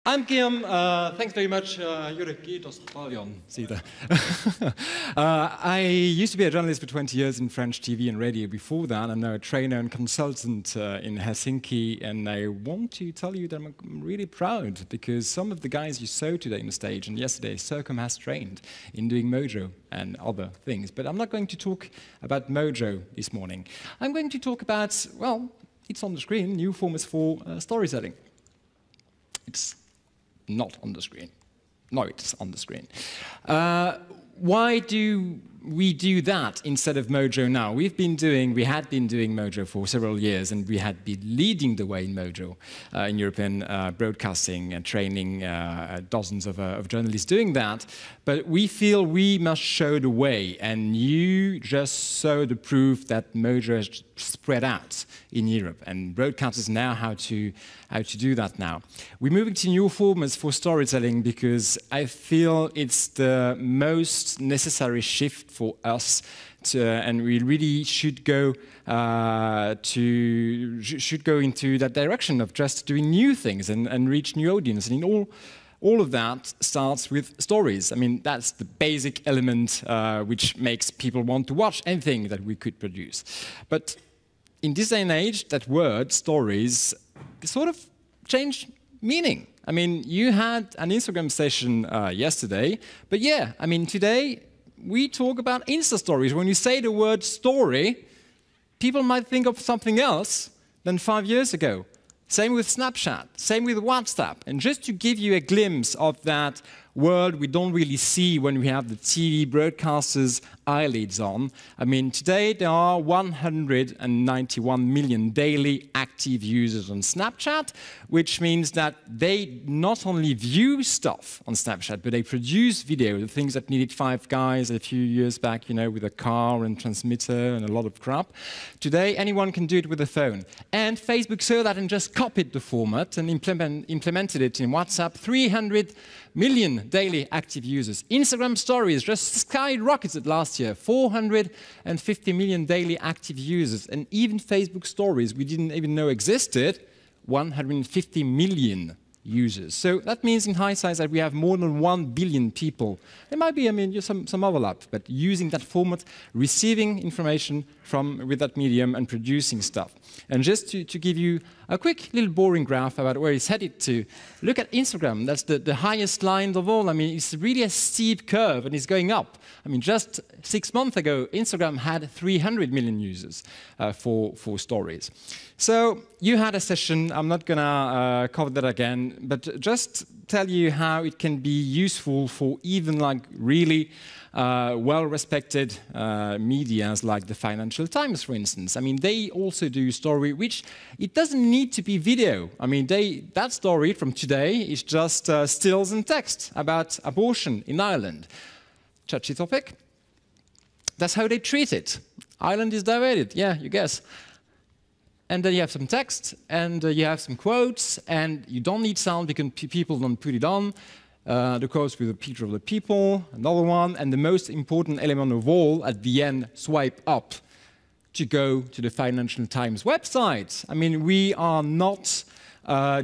I'm Guillaume. Thanks very much. Geht aus Australien. I used to be a journalist for 20 years in French TV and radio before that. I'm now a trainer and consultant in Helsinki, and I want to tell you that I'm really proud because some of the guys you saw today on the stage and yesterday, CIRCOM has trained in doing Mojo and other things. But I'm not going to talk about Mojo this morning. I'm going to talk about, well, it's on the screen, new formats for storytelling. It's not on the screen. No, it's on the screen. Why do we do that instead of Mojo now? We had been doing Mojo for several years, and we had been leading the way in Mojo, in European broadcasting and training dozens of journalists doing that. But we feel we must show the way, and you just saw the proof that Mojo has spread out in Europe, and broadcasters know how to do that now. We're moving to new formats for storytelling because I feel it's the most necessary shift for us, and we really should go into that direction of just doing new things and reach new audience. And in all of that starts with stories. I mean, that's the basic element which makes people want to watch anything that we could produce. But in this day and age, that word, stories, sort of changed meaning. I mean, you had an Instagram session yesterday, but yeah, I mean, today we talk about Insta stories. When you say the word story, people might think of something else than 5 years ago. Same with Snapchat, same with WhatsApp. And just to give you a glimpse of that world we don't really see when we have the TV broadcasters' eyelids on. I mean, today there are 191 million daily active users on Snapchat, which means that they not only view stuff on Snapchat, but they produce video, the things that needed 5 guys a few years back, you know, with a car and transmitter and a lot of crap. Today, anyone can do it with a phone. And Facebook saw that and just copied the format and implemented it in WhatsApp. 300 million daily active users. Instagram stories just skyrocketed last year, 450 million daily active users. And even Facebook stories we didn't even know existed, 150 million users. So that means in hindsight that we have more than 1 billion people. There might be, I mean, some overlap, but using that format, receiving information with that medium and producing stuff. And just to give you a quick little boring graph about where it's headed to, look at Instagram. That's the highest line of all. I mean, it's really a steep curve and it's going up. I mean, just 6 months ago, Instagram had 300 million users for stories. So you had a session. I'm not going to cover that again, but just tell you how it can be useful for even like really well-respected medias like the Financial Times, for instance. I mean, they also do story, which it doesn't need to be video. I mean, that story from today is just stills and text about abortion in Ireland. Touchy topic. That's how they treat it. Ireland is divided, yeah, you guess. And then you have some text, and you have some quotes, and you don't need sound because people don't put it on. The quotes with a picture of the people, another one, and the most important element of all, at the end, swipe up to go to the Financial Times website. I mean, we are not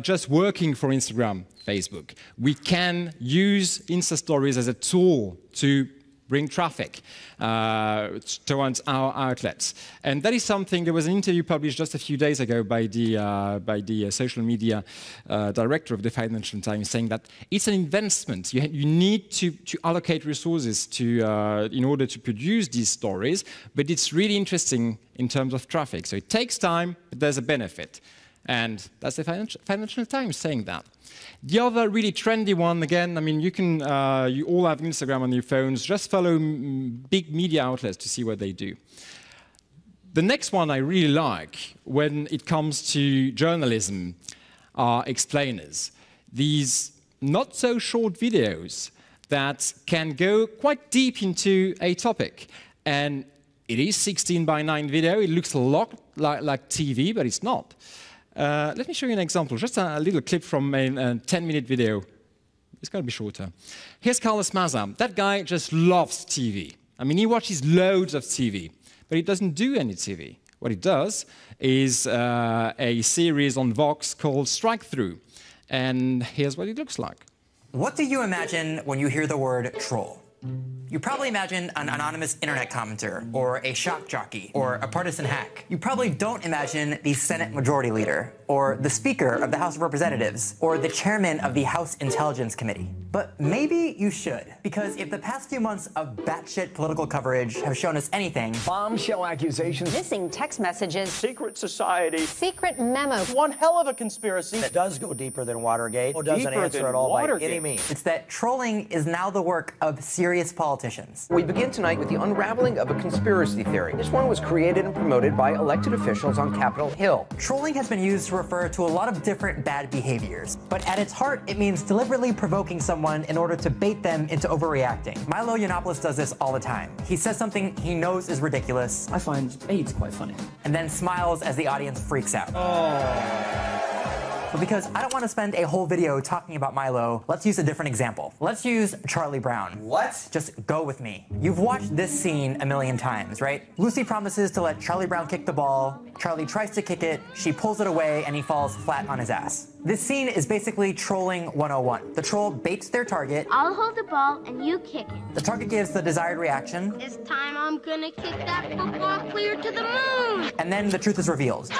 just working for Instagram, Facebook. We can use Insta Stories as a tool to bring traffic towards our outlets. And that is something, there was an interview published just a few days ago by the social media director of the Financial Times saying that it's an investment. You need to allocate resources in order to produce these stories, but it's really interesting in terms of traffic. So it takes time, but there's a benefit. And that's the Financial Times saying that. The other really trendy one, again, I mean, you all have Instagram on your phones. Just follow big media outlets to see what they do. The next one I really like when it comes to journalism are explainers. These not so short videos that can go quite deep into a topic. And it is 16:9 video. It looks a lot like TV, but it's not. Let me show you an example, just a little clip from a 10-minute video. It's going to be shorter. Here's Carlos Maza. That guy just loves TV. I mean, he watches loads of TV, but he doesn't do any TV. What he does is a series on Vox called Strike Through. And here's what it looks like. What do you imagine when you hear the word troll? You probably imagine an anonymous internet commenter, or a shock jockey, or a partisan hack. You probably don't imagine the Senate Majority Leader, or the Speaker of the House of Representatives, or the Chairman of the House Intelligence Committee. But maybe you should, because if the past few months of batshit political coverage have shown us anything, bombshell accusations, missing text messages, secret society, secret memos, one hell of a conspiracy that does go deeper than Watergate, or doesn't answer at all by any means. It's that trolling is now the work of serious politicians. We begin tonight with the unraveling of a conspiracy theory. This one was created and promoted by elected officials on Capitol Hill. Trolling has been used to refer to a lot of different bad behaviors, but at its heart, it means deliberately provoking someone in order to bait them into overreacting. Milo Yiannopoulos does this all the time. He says something he knows is ridiculous. I find AIDS quite funny. And then smiles as the audience freaks out. But because I don't want to spend a whole video talking about Milo, let's use a different example. Let's use Charlie Brown. What? Just go with me. You've watched this scene a million times, right? Lucy promises to let Charlie Brown kick the ball. Charlie tries to kick it, she pulls it away, and he falls flat on his ass. This scene is basically trolling 101. The troll baits their target. I'll hold the ball and you kick it. The target gives the desired reaction. This time I'm gonna kick that football clear to the moon. And then the truth is revealed.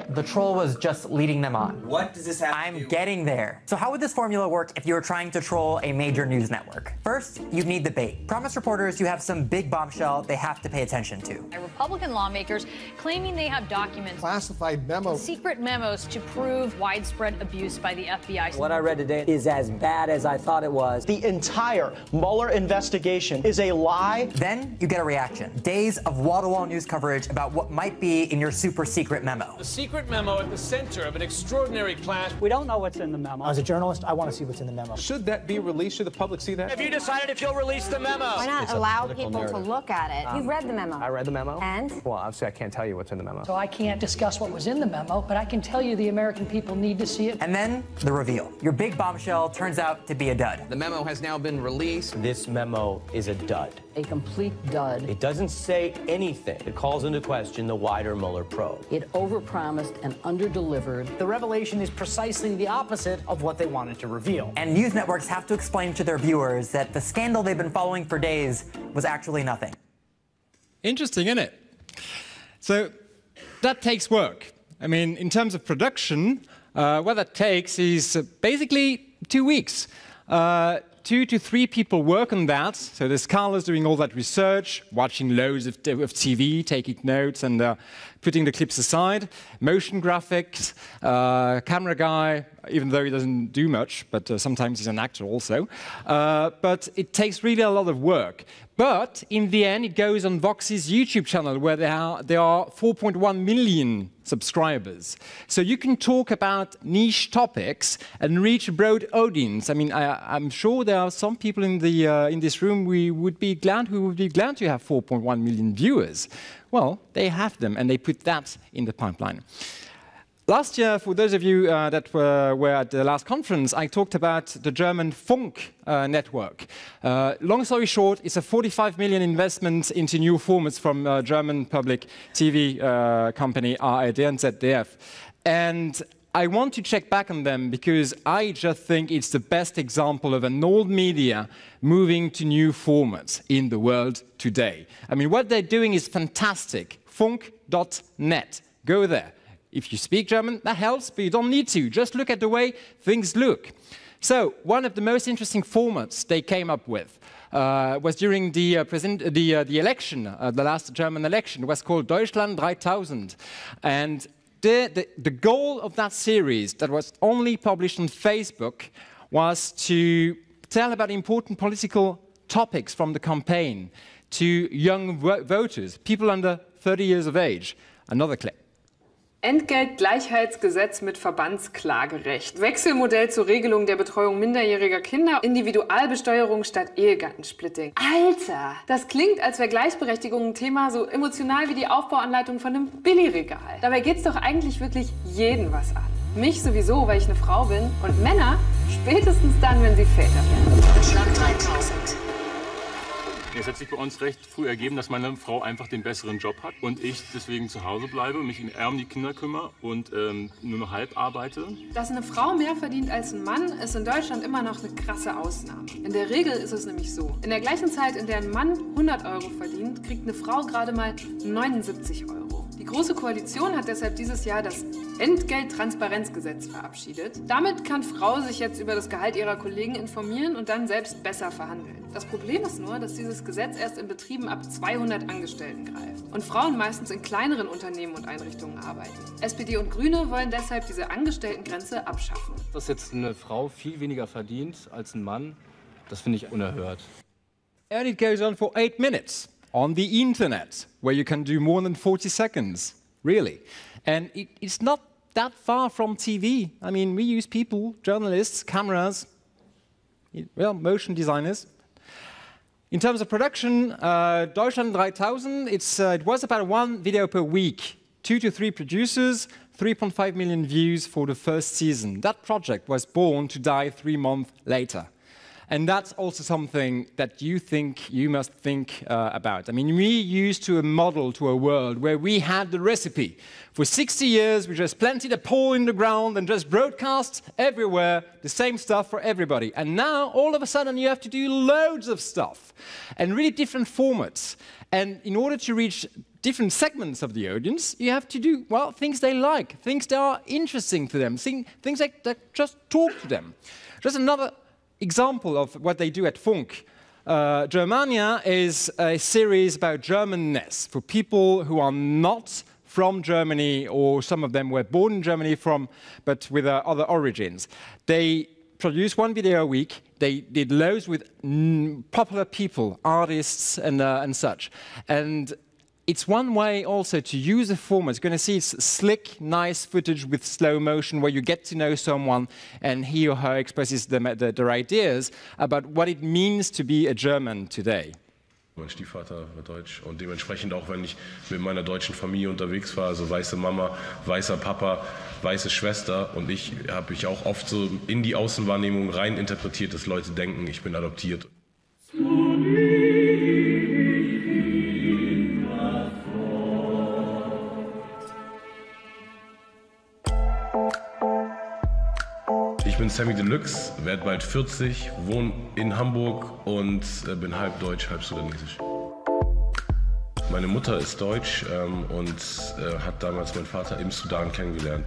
The troll was just leading them on. What does this have to do? I'm getting there. So how would this formula work if you were trying to troll a major news network? First, you'd need the bait. Promise reporters you have some big bombshell they have to pay attention to. Republican lawmakers claiming they have documents, classified memos, secret memos to prove widespread abuse by the FBI. What I read today is as bad as I thought it was. The entire Mueller investigation is a lie. Then you get a reaction. Days of wall-to-wall news coverage about what might be in your super secret memo. The secret memo at the center of an extraordinary clash. We don't know what's in the memo. As a journalist, I want to see what's in the memo. Should that be released? Should the public see that? Have you decided if you'll release the memo? Why not allow people to look at it? You've read the memo. I read the memo. And? Well, obviously I can't tell you what's in the memo. So I can't discuss what was in the memo, but I can tell you the American people need to see it. And then the reveal. Your big bombshell turns out to be a dud. The memo has now been released. This memo is a dud. A complete dud. It doesn't say anything. It calls into question the wider Mueller probe. It overpromised and underdelivered. The revelation is precisely the opposite of what they wanted to reveal. And news networks have to explain to their viewers that the scandal they've been following for days was actually nothing. Interesting, isn't it? So that takes work. I mean, in terms of production, what that takes is basically 2 weeks. 2 to 3 people work on that. So there's Carlos doing all that research, watching loads of TV, taking notes and putting the clips aside. Motion graphics, camera guy, even though he doesn't do much, but sometimes he's an actor also. But it takes really a lot of work. But in the end, it goes on Vox's YouTube channel, where there are 4.1 million subscribers. So you can talk about niche topics and reach a broad audience. I mean, I'm sure there are some people in this room who would be glad to have 4.1 million viewers. Well, they have them, and they put that in the pipeline. Last year, for those of you that were at the last conference, I talked about the German Funk network. Long story short, it's a 45 million investment into new formats from German public TV company ARD and ZDF. And I want to check back on them because I just think it's the best example of an old media moving to new formats in the world today. I mean, what they're doing is fantastic. Funk.net. Go there. If you speak German, that helps, but you don't need to. Just look at the way things look. So, one of the most interesting formats they came up with was during the election, the last German election. It was called Deutschland 3000. And the goal of that series, that was only published on Facebook, was to tell about important political topics from the campaign to young voters, people under 30 years of age. Another clip. Entgeltgleichheitsgesetz mit Verbandsklagerecht, Wechselmodell zur Regelung der Betreuung minderjähriger Kinder, Individualbesteuerung statt Ehegattensplitting. Alter, das klingt, als wäre Gleichberechtigung ein Thema so emotional wie die Aufbauanleitung von einem Billigregal. Dabei geht's doch eigentlich wirklich jeden was an. Mich sowieso, weil ich eine Frau bin, und Männer spätestens dann, wenn sie Väter werden. Deutschland 3000. Es hat sich bei uns recht früh ergeben, dass meine Frau einfach den besseren Job hat und ich deswegen zu Hause bleibe, mich eher um die Kinder kümmere und nur noch halb arbeite. Dass eine Frau mehr verdient als ein Mann, ist in Deutschland immer noch eine krasse Ausnahme. In der Regel ist es nämlich so. In der gleichen Zeit, in der ein Mann 100 € verdient, kriegt eine Frau gerade mal 79 €. Die Große Koalition hat deshalb dieses Jahr das Entgelttransparenzgesetz verabschiedet. Damit kann Frau sich jetzt über das Gehalt ihrer Kollegen informieren und dann selbst besser verhandeln. Das Problem ist nur, dass dieses Gesetz erst in Betrieben ab 200 Angestellten greift und Frauen meistens in kleineren Unternehmen und Einrichtungen arbeiten. SPD und Grüne wollen deshalb diese Angestelltengrenze abschaffen. Dass jetzt eine Frau viel weniger verdient als ein Mann, das finde ich unerhört. And it goes on for 8 minutes. On the internet, where you can do more than 40 seconds, really. And it's not that far from TV. I mean, we use people, journalists, cameras, well, motion designers. In terms of production, Deutschland 3000, it was about 1 video per week. 2 to 3 producers, 3.5 million views for the first season. That project was born to die 3 months later. And that's also something that you must think about. I mean, we used to a model, to a world where we had the recipe. For 60 years, we just planted a pole in the ground and just broadcast everywhere the same stuff for everybody. And now, all of a sudden, you have to do loads of stuff and really different formats. And in order to reach different segments of the audience, you have to do, well, things they like, things that are interesting to them, things that just talk to them. Just another example of what they do at Funk. Germania is a series about Germanness for people who are not from Germany, or some of them were born in Germany but with other origins. They produce 1 video a week. They did loads with popular people, artists and such. And it's one way also to use the format. You're going to see it's slick, nice footage with slow motion where you get to know someone and he or her expresses their ideas about what it means to be a German today. Mein Stiefvater war deutsch und dementsprechend auch, wenn ich mit meiner deutschen Familie unterwegs war, also weiße Mama, weißer Papa, weiße Schwester, und habe ich auch oft so in die Außenwahrnehmung rein interpretiert, dass Leute denken, ich bin adoptiert. Ich bin Sammy Deluxe, werde bald 40, wohne in Hamburg und bin halb deutsch, halb sudanesisch. Meine Mutter ist deutsch und hat damals meinen Vater im Sudan kennengelernt.